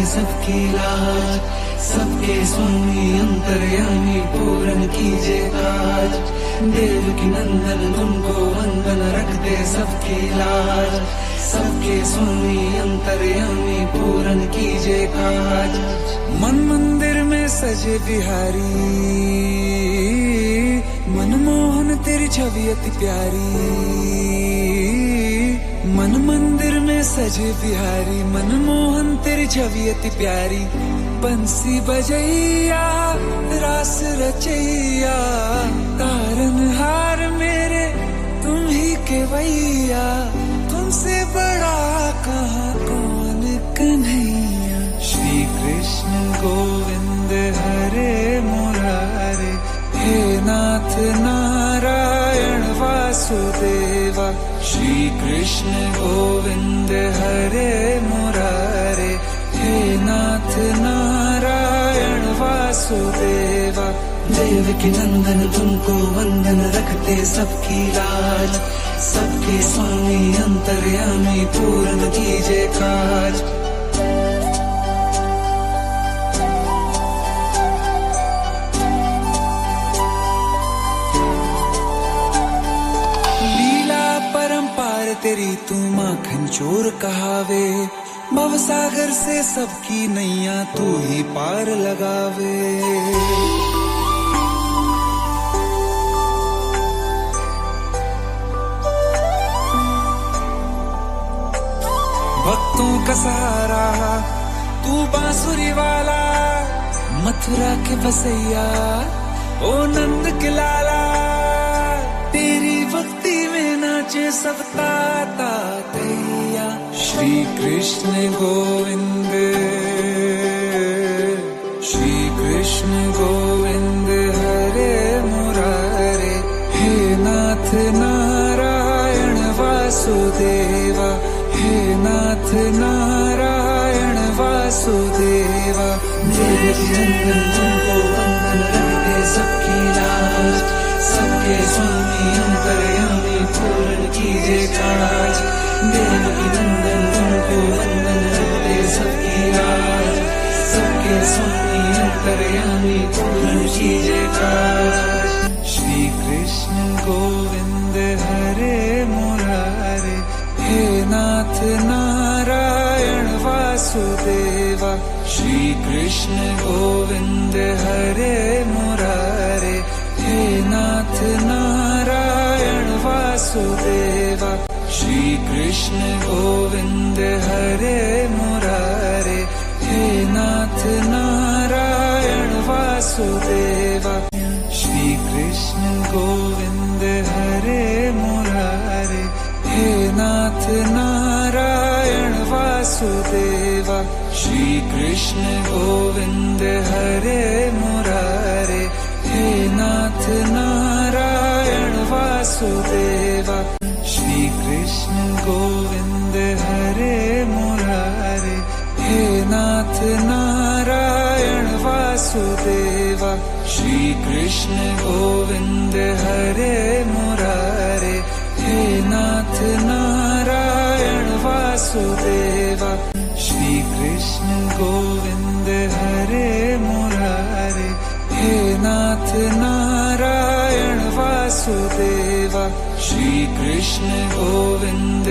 सबकी लाज, सबके स्वामी अंतर्यामी पूरन कीजे काज। देवकी नंदन तुमको वंदन रखते सबकी लाज, सबके स्वामी अंतर्यामी पूरन कीजे काज। मन मंदिर में सजे बिहारी, मनमोहन तेरी छवि अति प्यारी। मन मंदिर में सजे बिहारी, मनमोहन तेरी छवि अति प्यारी। बंसी बजैया रास रचैया, तारनहार मेरे तुम ही केवैया। तुमसे बड़ा कहाँ कौन कन्हैया। श्री कृष्ण गोविंद हरे मुरारे, हे नाथ नारायण वासुदेवा। श्री कृष्ण गोविंद हरे मुरारे, हे नाथ नारायण वासुदेवा। देवकी नंदन तुमको वंदन रखते सबकी लाज, सबके स्वामी अंतर्यामी पूर्ण कीजे काज। तेरी तू माखन चोर कहावे, भवसागर से सबकी नैया तू ही पार लगावे। भक्तों का सहारा तू बांसुरी वाला, मथुरा के बसैया ओ नंद के लाला। तेरी भक्ति में नाचे सब ताता तैया। श्री कृष्ण गोविंद, श्री कृष्ण गोविंद हरे मुरारे, हे नाथ नारायण वासुदेवा। हे नाथ नारायण वासुदेवा। देवकी नंदन तुमको वंदन रखते सबकी लाज, सबके स्वामी अंतर्यामी पूर्ण कीजे काज। देवकी नंदन तुमको वंदन रखते सबकी लाज, सबके स्वामी अंतर्यामी पूर्ण कीजे काज। श्री कृष्ण गोविंद हरे मुरारे, हे नाथ नारायण वासुदेवा। श्री कृष्ण गोविंद हरे मुरारे, हे नाथ नारायण वासुदेवा। श्री कृष्ण गोविंद हरे मुरारे, हे नाथ नारायण वासुदेवा। श्री कृष्ण गोविंद हरे मुरारे, हे नाथ नारायण वासुदेवा। श्री कृष्ण गोविंद हरे मुरारे, हे नाथ नारायण वासुदेवा। श्री कृष्ण गोविंद हरे मुरारे, हे नाथ नारायण वासुदेवा। श्री कृष्ण गोविंद हरे मुरारे, हे नाथ नारायण वासुदेवा। श्री कृष्ण गोविंद हरे मुरारे, हे नाथ नारायण वासुदेवा। श्री कृष्ण गोविंद